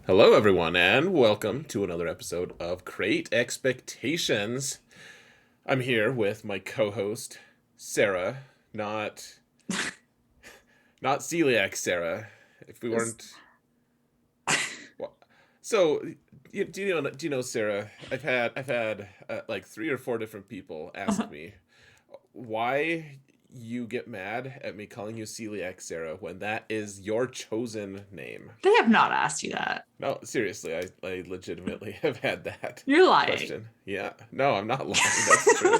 Hello, everyone, and welcome to another episode of Create Expectations. I'm here with my co-host Sarah, not celiac Sarah. If we Is- weren't, well, so do you know Sarah? I've had like 3 or 4 different people ask me why you get mad at me calling you celiac Sarah when that is your chosen name. They have not asked you that. No, seriously, I legitimately have had that You're lying. question. Yeah. No, I'm not lying. That's true.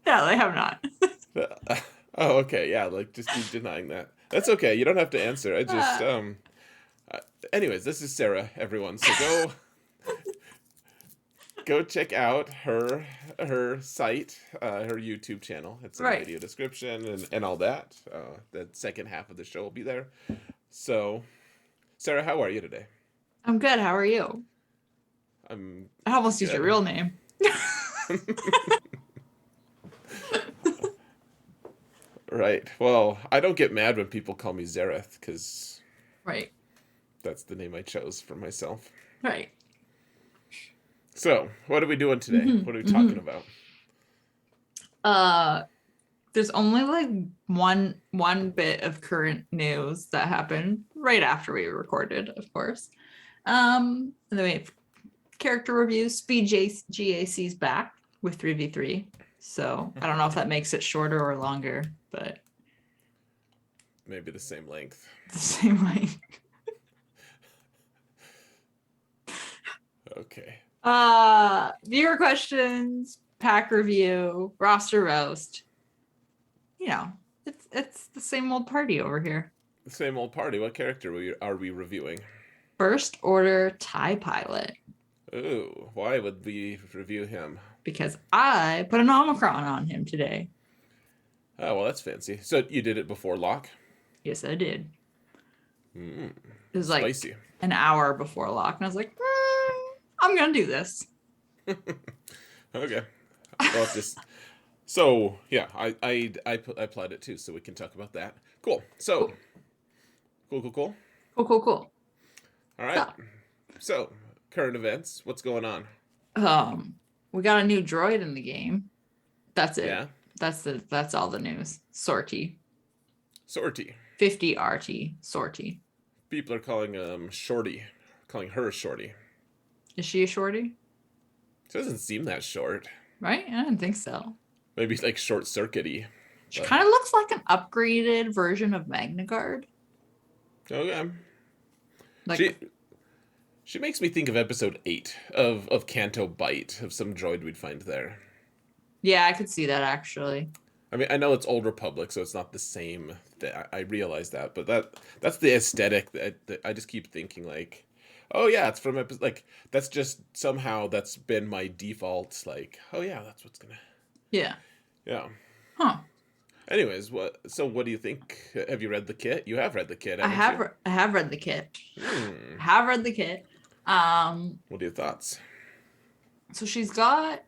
Yeah, they have not. Oh, okay. Yeah, like just keep denying that. That's okay. You don't have to answer. I just Uh, uh, anyways, this is Sarah, everyone. So go check out her site, her YouTube channel. It's in the right. video description and all that. The second half of the show will be there. So, Sarah, how are you today? I'm good. How are you? I'm I almost used your good. real name. Right. Well, I don't get mad when people call me Zareth because Right. that's the name I chose for myself. Right. So, what are we doing today? hmm What are we talking hmm about? Uh, there's only like one bit of current news that happened right after we recorded, of course. And then we have character reviews. SWGAC's back with 3v3. So I don't know if that makes it shorter or longer, but Maybe the same length. the same way. Okay. Viewer questions, pack review, roster roast. You know, it's the same old party over here. The same old party. What character are we reviewing? First order TIE pilot, Ooh, why would we review him? because I put an Omicron on him today. Oh, well, that's fancy. So you did it before lock? Yes, I did. Mm, It was like spicy. an hour before lock, and I was like, I'm gonna do this. Okay. Well, just so yeah, I applied it too, so we can talk about that. Cool. So Cool, cool. cool, cool, cool. All So, right. So current events. What's going on? we got a new droid in the game. That's it. Yeah. That's all the news. Sortie. Sortie. 50 RT sortie. People are calling Shorty, calling her Shorty. Is she a shorty? It doesn't seem that short. Right? I didn't think so. Maybe like short circuity, She but kind of looks like an upgraded version of Magna Guard. okay. Like, She she makes me think of episode 8 of Canto Bite of some droid we'd find there. yeah, I could see that actually. I mean, I know it's Old Republic, so it's not the same. I realize that, but that's the aesthetic that I just keep thinking like, oh yeah, it's from like that's just somehow that's been my default. Like, oh yeah, that's what's gonna. Yeah. Yeah. Huh. Anyways, what do you think? Have you read the kit? You have read the kit, I haven't have you? I have read the kit. Hmm. I have read the kit. Um, What are your thoughts? so she's got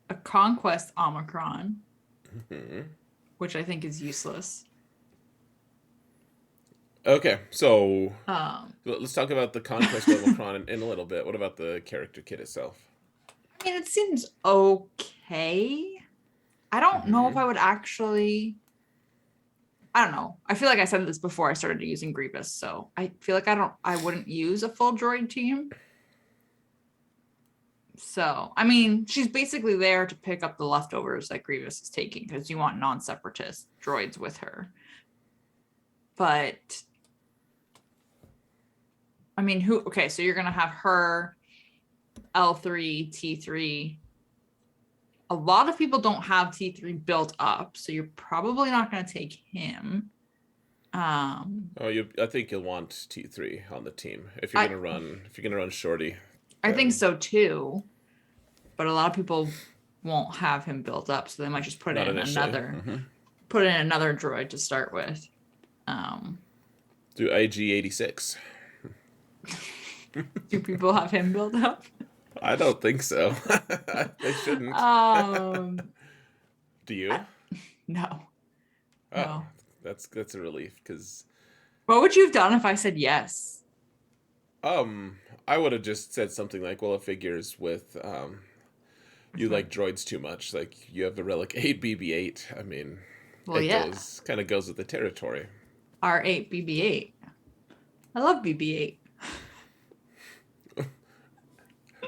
a Conquest Omicron, Hmm. which I think is useless. Okay, so Um, let's talk about the Conquest Omicron in a little bit. What about the character kit itself? I mean, it seems okay. I don't know if Hmm. I would actually. I don't know. I feel like I said this before I started using Grievous, so I feel like I wouldn't use a full droid team. So, I mean, she's basically there to pick up the leftovers that Grievous is taking because you want non-separatist droids with her. But I mean, who okay, so you're gonna have her L3, T3. A lot of people don't have T3 built up, so you're probably not gonna take him. Oh, I think you'll want T3 on the team I if you're gonna run Shorty, I think then so too, but a lot of people won't have him built up, so they might just not initially. Hmm. put in another droid to start with. Um, Do IG 86. do people have him built up? I don't think so. They shouldn't. Um, Do I, you? no, Oh, no. that's a relief because What would you have done if I said yes? I would have just said something like, well, it figures with you like droids too much. Like you have the Relic 8 BB-8. I mean, Well, it yeah, goes kind of goes with the territory. R8 BB8. I love BB8.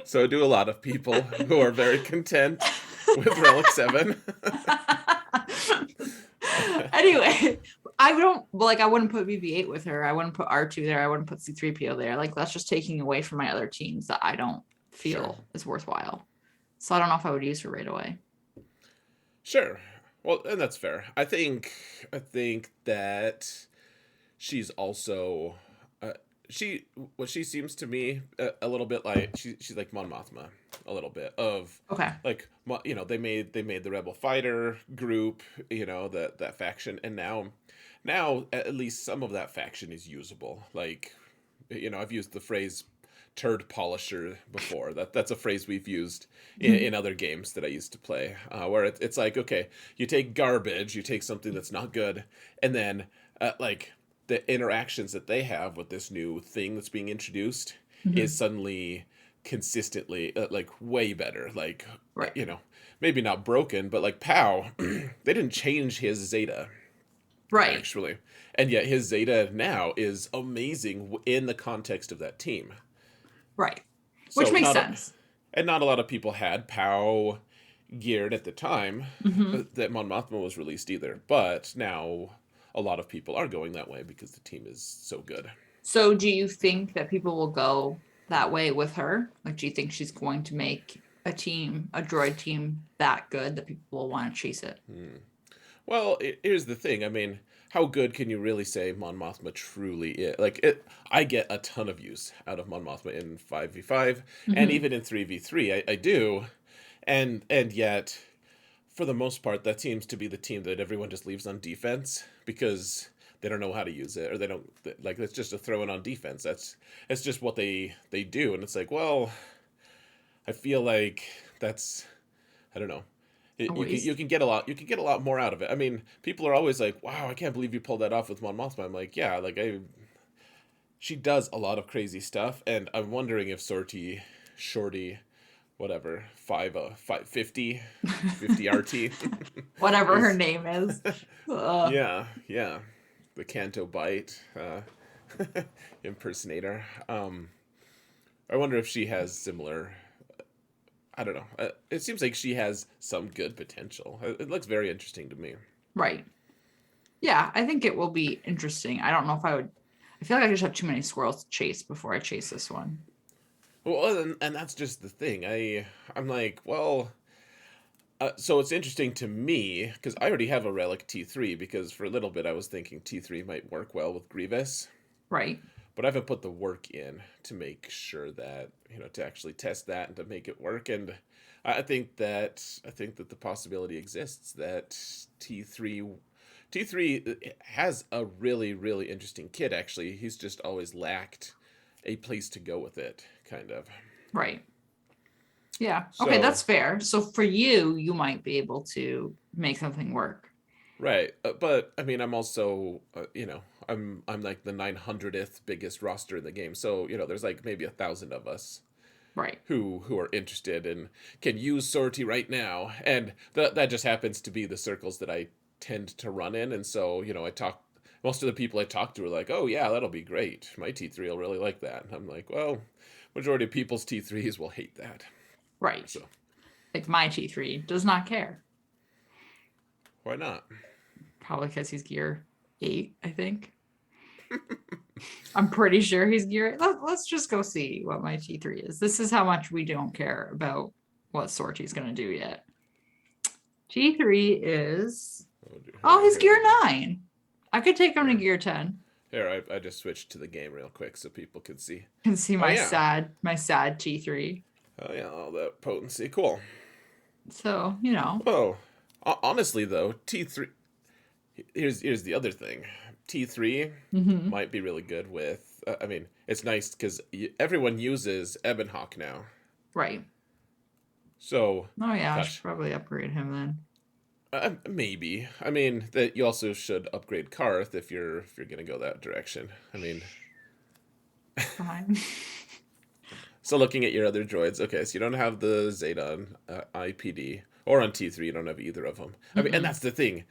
So do a lot of people who are very content with Relic 7. Anyway, I don't like. I wouldn't put BB8 with her. I wouldn't put R2 there. I wouldn't put C3PO there. Like that's just taking away from my other teams that I don't Sure. feel is worthwhile. So I don't know if I would use her right away. Sure. Well, and that's fair. I think that she's also she what she seems to me a little bit like she's like Mon Mothma a little bit of Okay. like they made the rebel fighter group, that faction, and now at least some of that faction is usable. Like, I've used the phrase turd polisher before. That's a phrase we've used in other games that I used to play, where it's like, okay, you take garbage, you take something that's not good, and then like the interactions that they have with this new thing that's being introduced is suddenly consistently like way better. Like, Right. maybe not broken, but like Pow, they didn't change his Zeta Right. actually, and yet his Zeta now is amazing in the context of that team. Right. Which So makes not sense. and not a lot of people had Pow geared at the time Hmm. that Mon Mothma was released either, but now a lot of people are going that way because the team is so good. So do you think that people will go that way with her? Like, do you think she's going to make a droid team that good that people will want to chase it? Well, here's the thing. I mean, how good can you really say Mon Mothma truly is? Like, I get a ton of use out of Mon Mothma in 5v5, and Hmm. even in 3v3, I do. And yet, for the most part, that seems to be the team that everyone just leaves on defense because they don't know how to use it, or they don't like. It's just a throw in on defense. It's just what they do, and it's like, well, I feel like that's, I don't know. A You can waste. get a lot more out of it. I mean, people are always like, "Wow, I can't believe you pulled that off with Mon Mothma." I'm like, yeah, like she does a lot of crazy stuff, and I'm wondering if Shorty, whatever, 50 RT Whatever her is, name is. Ugh. yeah, the Canto Bite impersonator. I wonder if she has similar. I don't know. It seems like she has some good potential. It looks very interesting to me. Right. Yeah, I think it will be interesting. I don't know if I would. I feel like I just have too many squirrels to chase before I chase this one. Well, and that's just the thing. I'm like, well, so it's interesting to me because I already have a Relic T3 because for a little bit I was thinking T3 might work well with Grievous, Right. but I haven't put the work in to make sure that to actually test that and to make it work. And I think that the possibility exists that T3 has a really really interesting kit. Actually, he's just always lacked a place to go with it, kind of. Right. Yeah. Okay, So that's fair. So for you, you might be able to make something work. right, but I mean, I'm also, I'm like the 900th biggest roster in the game. So there's like maybe 1,000 of us Right. who are interested and can use sortie right now, and that just happens to be the circles that I tend to run in. And so I talk. Most of the people I talk to are like, "Oh yeah, that'll be great. My T3 will really like that." And I'm like, "Well, majority of people's T3s will hate that." Right. So Like my T3 does not care. why not? Probably because he's gear 8, I think. I'm pretty sure he's gear 8. Let's just go see what my T3 is. This is how much we don't care about what Sortie's going to do yet. T3 is. Oh, Oh, he's gear here, 9. I could take him to here, gear 10. here. I just switched to the game real quick so people can see. Can see Oh my yeah. sad T3. Oh yeah, all that potency. Cool. So, Oh, honestly though, T3. Here's the other thing. T3 mhm. might be really good with. I mean, it's nice because everyone uses Ebonhawk now. Right. So, Oh yeah, I should gosh, probably upgrade him then. maybe. I mean, that you also should upgrade Karth if you're gonna go that direction. I mean, Fine. So looking at your other droids, okay, so you don't have the Zeta on IPD, or on T3, you don't have either of them. I mean, and Mm-mm. that's the thing.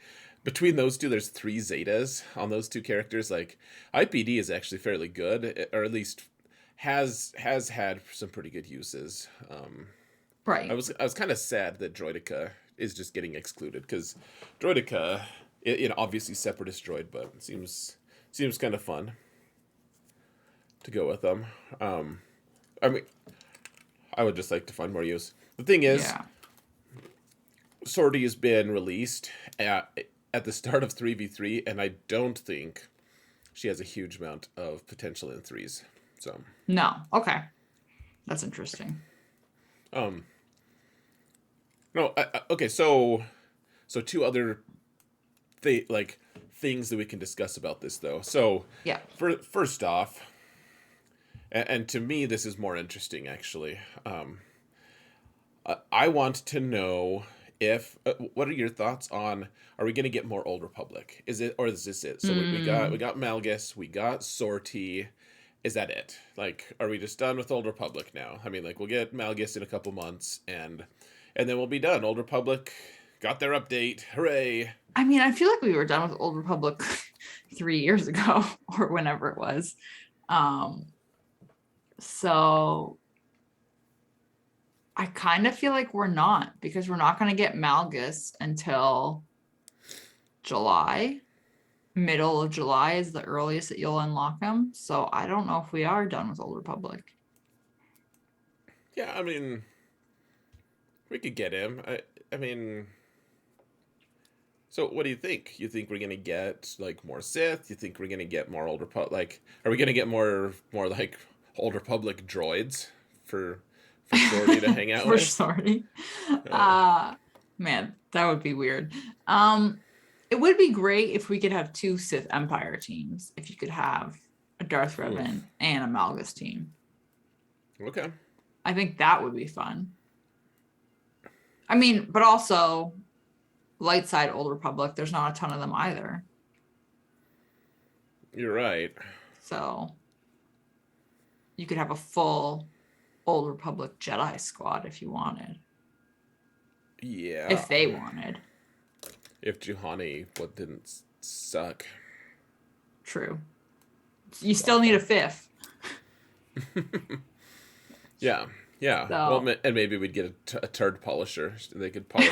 Between those two, there's three Zetas on those two characters. Like, IPD is actually fairly good, or at least has had some pretty good uses. I Right. was kind of sad that Droidica is just getting excluded because Droidica, obviously separatist droid, but it seems kind of fun to go with them. I mean, I would just like to find more use. The thing is, Yeah. Sortie has been released at the start of 3v3, and I don't think she has a huge amount of potential in threes. So, No. Okay. That's interesting. um, no, okay. So two other things that we can discuss about this though. So, Yeah. first off, and to me this is more interesting actually. I want to know if what are your thoughts on, are we going to get more Old Republic? Is it, or is this it? So we Mm, got Malgus, we got Sortie. Is that it? Like, are we just done with Old Republic now? I mean, like, we'll get Malgus in a couple months, and then we'll be done. Old Republic got their update. Hooray! I mean, I feel like we were done with Old Republic 3 years ago or whenever it was. Um, so I kind of feel like we're not, because we're not going to get Malgus until July. Middle of July is the earliest that you'll unlock them. So I don't know if we are done with Old Republic. Yeah, I mean, we could get him. I mean, so what do you think? You think we're gonna get like more Sith? You think we're gonna get more Old Republic? Like, are we gonna get more like Old Republic droids for Sortie to hang out For with? sorry. Uh, Man, that would be weird. Um, it would be great if we could have two Sith Empire teams. If you could have a Darth hmm, Revan and a Malgus team, okay. I think that would be fun. I mean, but also light side Old Republic, there's not a ton of them either. You're right. So you could have a full Old Republic Jedi squad if you wanted, Yeah. if they wanted. If Juhani what didn't suck. True. You still need a fifth. Yeah. Yeah. Well, So and maybe we'd get a turd polisher. They could polish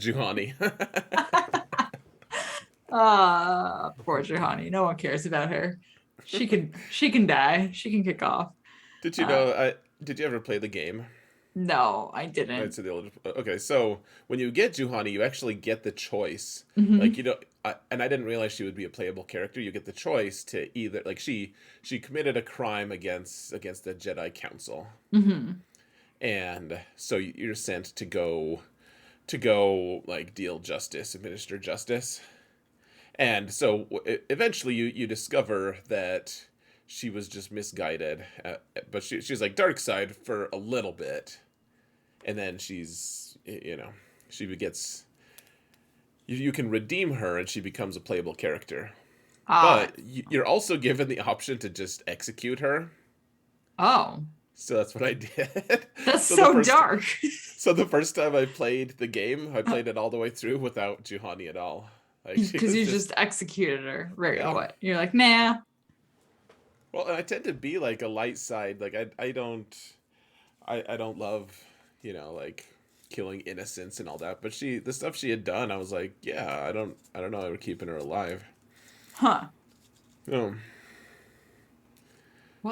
Juhani. poor Johanny. No one cares about her. She can die. She can kick off. Did you Uh know? Did you ever play the game? no, I Right, didn't. so the old. Okay, so when you get Juhani, you actually get the choice. Like, Hmm. and I didn't realize she would be a playable character. You get the choice to either, like, she committed a crime against the Jedi Council, Hmm. and so you're sent to go like deal justice, administer justice. And so eventually you discover that she was just misguided, but she's like dark side for a little bit, and then she gets, you can redeem her and she becomes a playable character. Uh But you're also given the option to just execute her. oh. So that's what I did. That's so the so first dark. so the first time I played the game, I played it all the way through without Juhani at all. Like, she Because was you just, just executed her right yeah. away. You're like, nah. Well, and I tend to be like a light side. Like, I don't love, like killing innocents and all that. But the stuff she had done, I was like, yeah, I don't know how we're keeping her alive. Huh. Oh,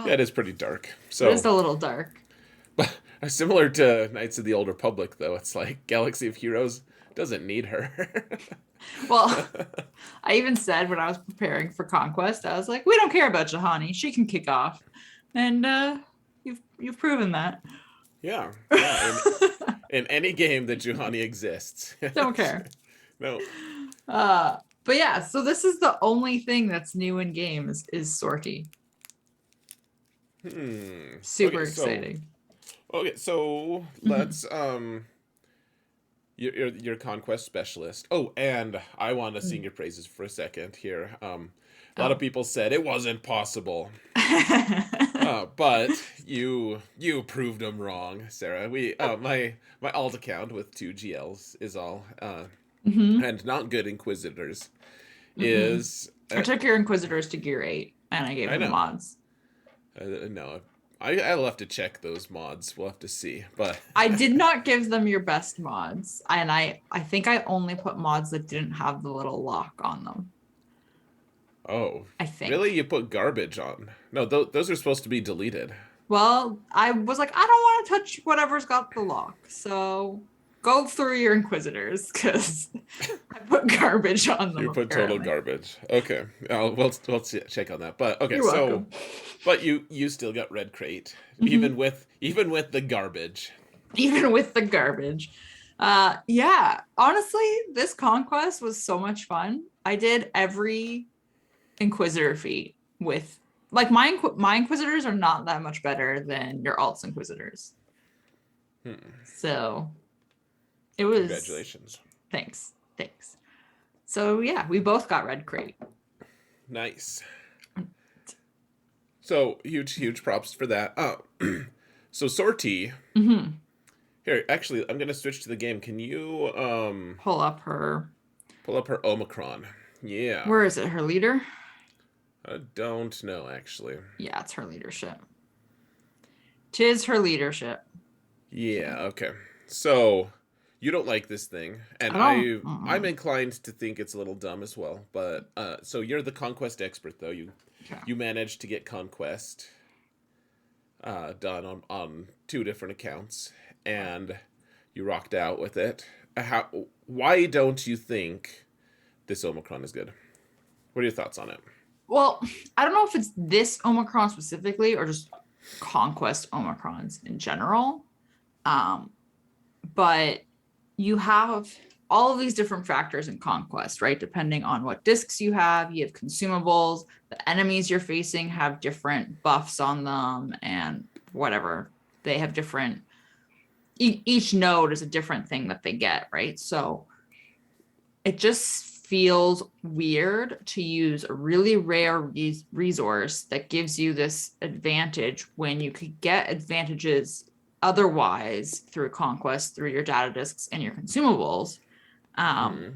yeah, it Well, is pretty dark. it is So, a little dark. but similar to Knights of the Old Republic, though, it's like Galaxy of Heroes doesn't need her. Well, I even said when I was preparing for Conquest, I was like, we don't care about Jahani. She can kick off. And you've proven that. Yeah, yeah. In any game that Juhani exists. Don't care. No. But yeah, so this is the only thing that's new in game is Sortie. Hmm. Super exciting. Okay, so Mhm. let's your conquest specialist. Oh, and I want to sing your praises for a second here. A lot of Oh. people said it wasn't possible. But you proved them wrong, Sarah. We my alt account with 2 GLs is all Mm-hmm. and not good Inquisitors Mm-mm. is I took your Inquisitors to Gear 8, and I gave I them know. mods. No, I'll have to check those mods. We'll have to see. But I did not give them your best mods, and I think I only put mods that didn't have the little lock on them. oh, I really? think. You put garbage on? No, those are supposed to be deleted. Well, I was like, I don't want to touch whatever's got the lock, so go through your Inquisitors because I put garbage on them You put total apparently. garbage. Okay, we'll check on that. But okay, You're so welcome. but you still got red crate Mhm. even with the garbage. Even with the garbage. Yeah, honestly, this conquest was so much fun. I did every Inquisitor feat with like my Inquisitors are not that much better than your Alt's Inquisitors. Hmm. So it was Congratulations. thanks. So yeah, we both got red crate. Nice. So huge props for that. So sortie. Mm-hmm. Here, actually, I'm gonna switch to the game. Can you Pull up her. pull up her Omicron? Yeah. Where is it? Her leader? I don't know actually. Yeah, it's her leadership. Tis her leadership. Yeah, okay. So you don't like this thing, and I don't. I'm inclined to think it's a little dumb as well. But so you're the conquest expert though. Okay. You managed to get conquest done on 2 different accounts, and you rocked out with it. How? Why don't you think this Omicron is good? What are your thoughts on it? Well, I don't know if it's this Omicron specifically or just conquest Omicrons in general. Um, but you have all of these different factors in conquest, right? Depending on what discs you have consumables, the enemies you're facing have different buffs on them, and whatever. They have different, each node is a different thing that they get, right? So it just feels weird to use a really rare resource that gives you this advantage when you could get advantages otherwise through conquest, through your data disks and your consumables. Hmm.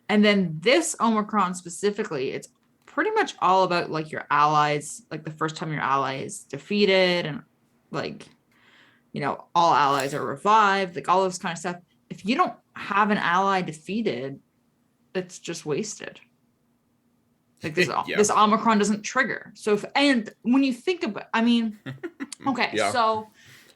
And then this Omicron specifically, it's pretty much all about like your allies, like the first time your ally is defeated, and like, all allies are revived, like all this kind of stuff. If you don't have an ally defeated, it's just wasted. Like this Yeah. this Omicron doesn't trigger. So and when you think about, I mean, okay, Yeah. so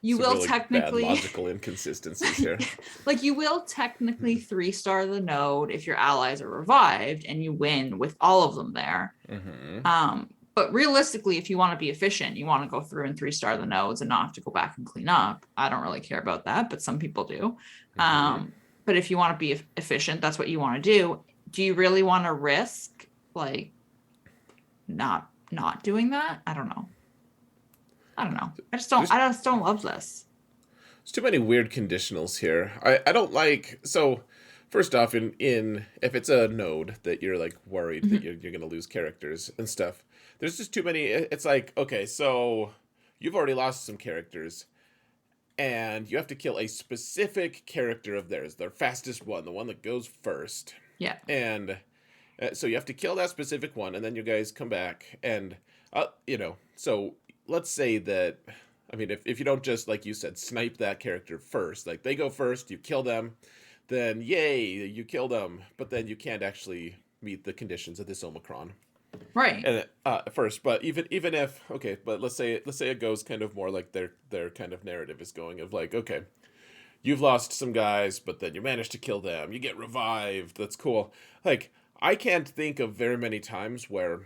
you Some will really bad technically logical inconsistencies here. like you will technically 3-star the node if your allies are revived and you win with all of them there. Hmm. But realistically, if you want to be efficient, you want to go through and 3-star the nodes and not have to go back and clean up. I don't really care about that, but some people do. Hmm. But if you want to be efficient, that's what you want to do. Do you really want to risk like not doing that? I don't know. There's I just don't love this. There's too many weird conditionals here. I don't like so. First off, in if it's a node that you're like worried that Mhm. you're gonna lose characters and stuff, there's just too many. It's like okay, so you've already lost some characters, and you have to kill a specific character of theirs, their fastest one, the one that goes first, Yeah. and so you have to kill that specific one, and then you guys come back and so let's say that I mean if you don't just like you said snipe that character first, like they go first, you kill them, then yay, you kill them, but then you can't actually meet the conditions of this Omicron. Right. And first, but even if okay, but let's say it goes kind of more like their kind of narrative is going of like okay, you've lost some guys, but then you manage to kill them. You get revived. That's cool. Like, I can't think of very many times where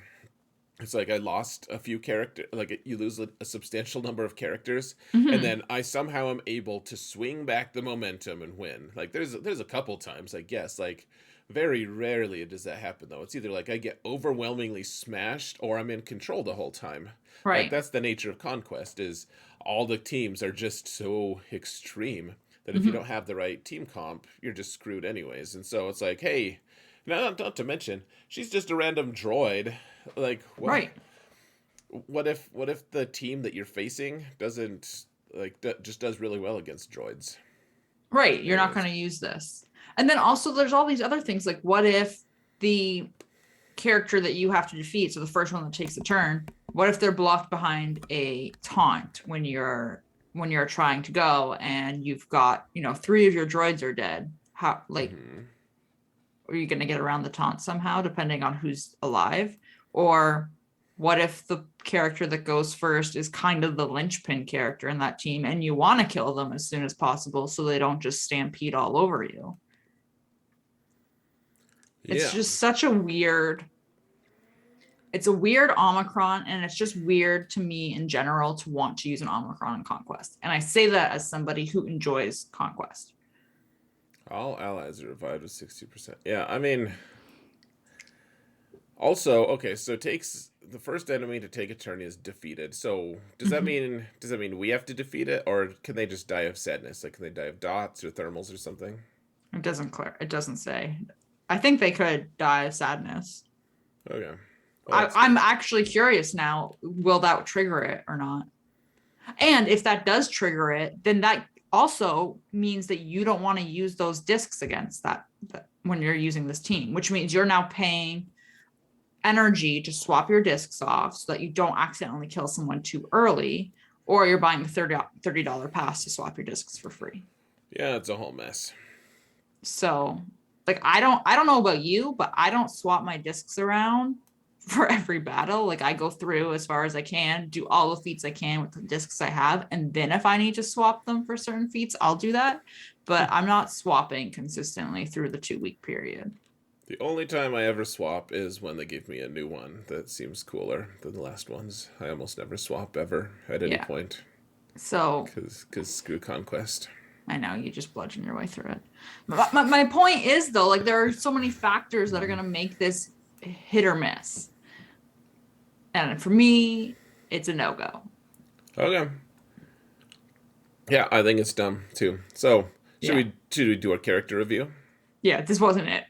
it's like I lost a few characters, like you lose a substantial number of characters, and Mm-hmm. then I somehow am able to swing back the momentum and win. Like, there's a couple times, I guess, like very rarely does that happen though. It's either like I get overwhelmingly smashed or I'm in control the whole time. Like Right. that's the nature of conquest is all the teams are just so extreme that if you Mm-hmm. don't have the right team comp, you're just screwed anyways. And so it's like, hey, not to mention, she's just a random droid. Like, what? Right. what if the team that you're facing doesn't just does really well against droids? Right, you're not Anyways. going to use this. And then also there's all these other things like what if the character that you have to defeat, so the first one that takes a turn, what if they're blocked behind a taunt when you're trying to go and you've got, 3 of your droids are dead? How, like, Hmm. are you going to get around the taunt somehow depending on who's alive? Or what if the character that goes first is kind of the linchpin character in that team and you want to kill them as soon as possible so they don't just stampede all over you? It's Yeah. just such a weird, it's a weird Omicron, and it's just weird to me in general to want to use an Omicron in Conquest. And I say that as somebody who enjoys Conquest. All allies are revived with 60%. Yeah, I mean, also, okay, so takes the first enemy to take a turn is defeated. So does that mean we have to defeat it, or can they just die of sadness? Like, can they die of dots or thermals or something? It doesn't clear. It doesn't say. I think they could die of sadness. Okay. Well, that's I'm good. actually curious now. Will that trigger it or not? And if that does trigger it, then that also means that you don't want to use those discs against that when you're using this team, which means you're now paying energy to swap your discs off so that you don't accidentally kill someone too early, or you're buying the $30 pass to swap your discs for free. Yeah, it's a whole mess. So like I don't know about you, but I don't swap my discs around for every battle. Like I go through as far as I can, do all the feats I can with the discs I have, and then if I need to swap them for certain feats, I'll do that. But I'm not swapping consistently through the 2-week period. The only time I ever swap is when they give me a new one that seems cooler than the last ones. I almost never swap ever at any Yeah. point So because screw Conquest. I know you just bludgeon your way through it. My point is though, like there are so many factors that are going to make this hit or miss. And for me, it's a no-go. Okay. Yeah, I think it's dumb too. So should Yeah. we do our character review? Yeah, this wasn't it.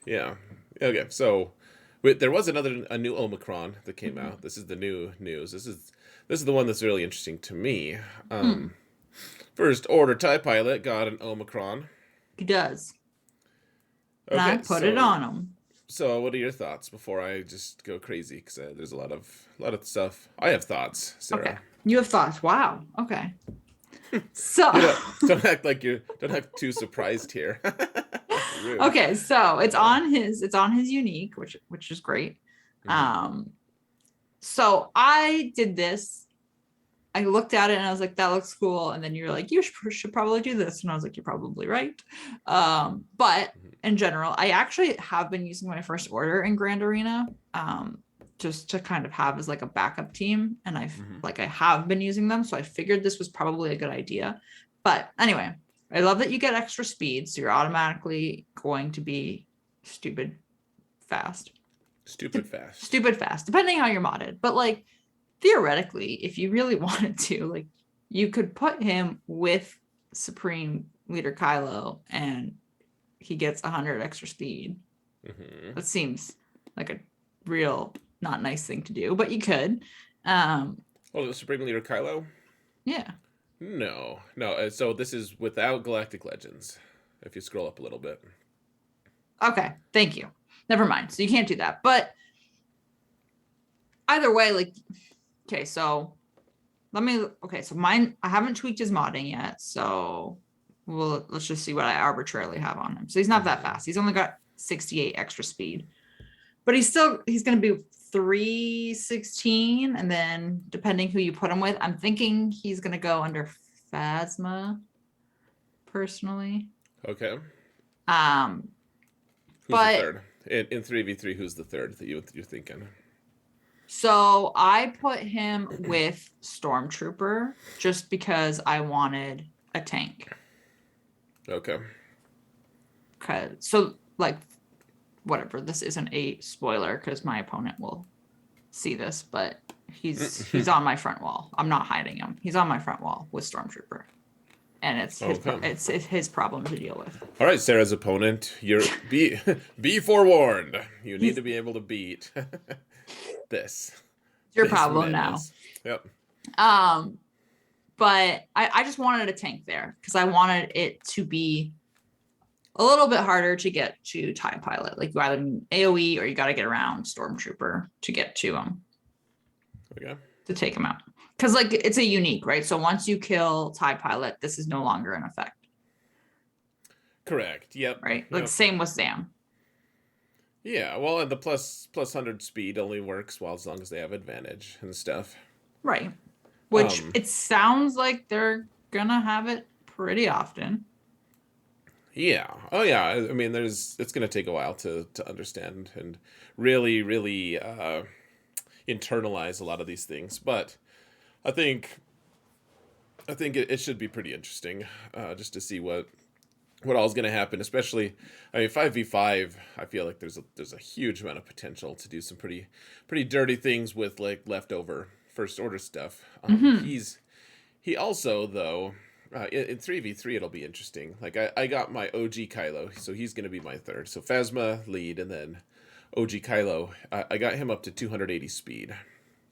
Yeah. Okay. So wait, there was a new Omicron that came out. This is the new news. This is the one that's really interesting to me. Hmm. First Order TIE pilot got an Omicron. He does. And I Okay. put it on him. So what are your thoughts before I just go crazy? Because there's a lot of stuff. I have thoughts, Okay. Sarah. You have thoughts. Wow. Okay. So Don't act too surprised here. Rude. okay, so it's on his unique, which is great. Mhm. So I did this. I looked at it and I was like, that looks cool. And then you're like, you should probably do this. And I was like, you're probably right. But in general, I actually have been using my first order in Grand Arena, just to kind of have as like a backup team. And I have been using them. So I figured this was probably a good idea. But anyway, I love that you get extra speed. So you're automatically going to be stupid fast. Stupid fast. Stupid fast, depending how you're modded. But like, theoretically, if you really wanted to, like, you could put him with Supreme Leader Kylo and he gets 100 extra speed. Hmm. That seems like a real not nice thing to do, but you could. Oh, the Supreme Leader Kylo? Yeah. No, no. So this is without Galactic Legends. If you scroll up a little bit. Okay. Thank you. Never mind. So you can't do that. But either way, like, okay, so so mine, I haven't tweaked his modding yet. So let's just see what I arbitrarily have on him. So he's not that fast. He's only got 68 extra speed, but he's going to be 316. And then depending who you put him with, I'm thinking he's going to go under Phasma personally. Okay. Who's But the third? In 3v3, who's the third that you're thinking? so I put him with Stormtrooper just because I wanted a tank. Okay. So like, whatever, this isn't a spoiler because my opponent will see this, but he's on my front wall. I'm not hiding him. He's on my front wall with Stormtrooper. And it's his problem to deal with. All right, Sarah's opponent. Be forewarned. You need to be able to beat this. It's your It's problem now. madness. Yep. Um, but I just wanted a tank there because I wanted it to be a little bit harder to get to TIE Pilot. Like you either need AoE or you got to get around Stormtrooper to get to them. Okay. To take them out. Because like it's a unique, right? So once you kill TIE Pilot, this is no longer in effect. Correct. Yep. Right? Like Yep. same with Sam. Yeah, well, and the plus 100 speed only works well as long as they have advantage and stuff. Right. Which it sounds like they're gonna have it pretty often. Yeah. Oh, yeah. I mean, it's going to take a while to understand and really, really internalize a lot of these things. But I think it should be pretty interesting just to see what all is going to happen. Especially, I mean, 5v5. I feel like there's a huge amount of potential to do some pretty dirty things with like leftover first order stuff. He also though. In 3v3, it'll be interesting. Like, I got my OG Kylo, so he's going to be my third. So Phasma, lead, and then OG Kylo. I got him up to 280 speed.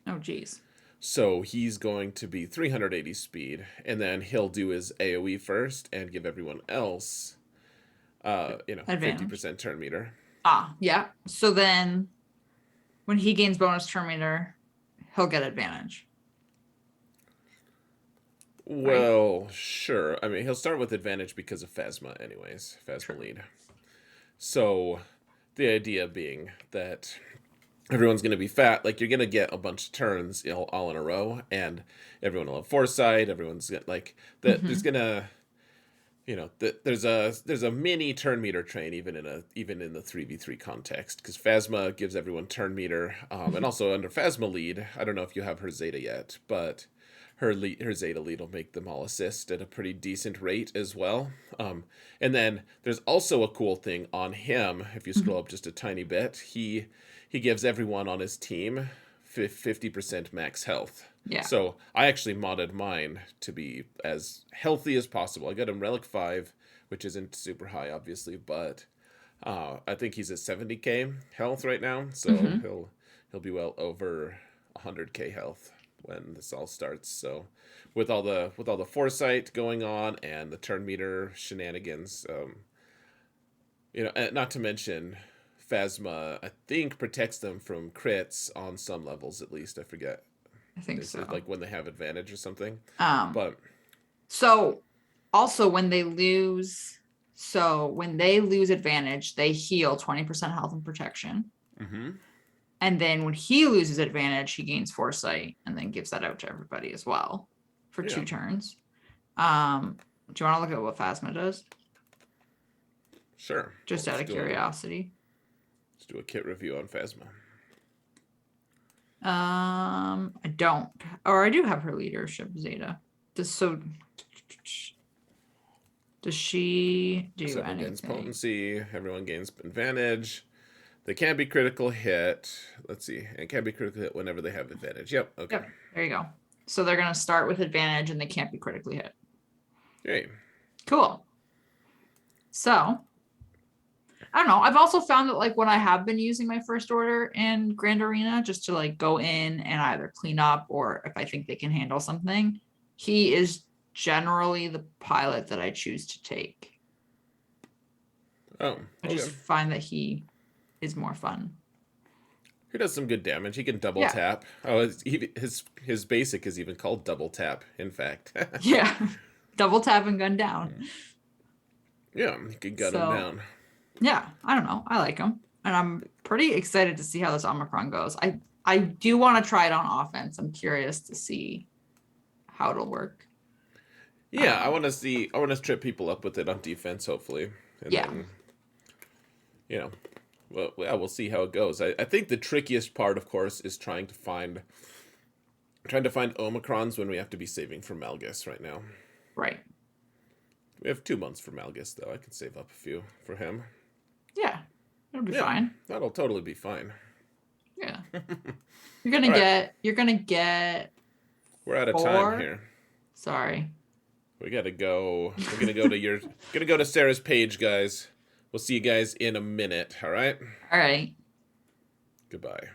Oh, geez. So he's going to be 380 speed, and then he'll do his AoE first and give everyone else, Advantage. 50% turn meter. Ah, yeah. So then when he gains bonus turn meter, he'll get advantage. Well, sure. I mean, he'll start with advantage because of Phasma anyways. Phasma lead. So the idea being that everyone's going to be fat. Like, you're going to get a bunch of turns all in a row, and everyone will have foresight. Everyone's like that. There's going to, there's a mini turn meter train even in the 3v3 context, because Phasma gives everyone turn meter, and also under Phasma lead. I don't know if you have her Zeta yet, but her Zeta lead will make them all assist at a pretty decent rate as well. And then there's also a cool thing on him. If you scroll up just a tiny bit, he gives everyone on his team 50% max health. Yeah. So I actually modded mine to be as healthy as possible. I got him Relic 5, which isn't super high, obviously, but I think he's at 70k health right now. So he'll be well over 100k health when this all starts. So with all the foresight going on and the turn meter shenanigans, not to mention Phasma, I think, protects them from crits on some levels at least. I forget. I think so. Like when they have advantage or something. But so also when they lose advantage, they heal 20% health and protection. Mm-hmm. And then when he loses advantage, he gains foresight and then gives that out to everybody as well for 2 turns. Do you want to look at what Phasma does? Sure. Just out of curiosity. Let's do a kit review on Phasma. I don't. Or I do have her leadership Zeta. Does she do Everyone anything? gains potency. Everyone gains advantage. They can't be critical hit. Let's see. And can't be critical hit whenever they have advantage. Yep. Okay. Yep. There you go. So they're going to start with advantage and they can't be critically hit. Great. Cool. So, I don't know. I've also found that like when I have been using my first order in Grand Arena just to like go in and either clean up or if I think they can handle something, he is generally the pilot that I choose to take. Oh, okay. I just find that he is more fun. He does some good damage. He can double tap. Oh, his basic is even called double tap, in fact. Yeah. Double tap and gun down. Yeah, he can gun him down. Yeah, I don't know. I like him. And I'm pretty excited to see how this Omicron goes. I do want to try it on offense. I'm curious to see how it'll work. Yeah, I want to trip people up with it on defense, hopefully. And then, well, we'll see how it goes. I think the trickiest part, of course, is trying to find Omicrons when we have to be saving for Malgus right now. Right. We have 2 months for Malgus, though. I can save up a few for him. Yeah, it'll be fine. That'll totally be fine. Yeah. You're gonna get. We're out of time here. Sorry. We gotta go. We're gonna go to Sarah's page, guys. We'll see you guys in a minute. All right. All right. Goodbye.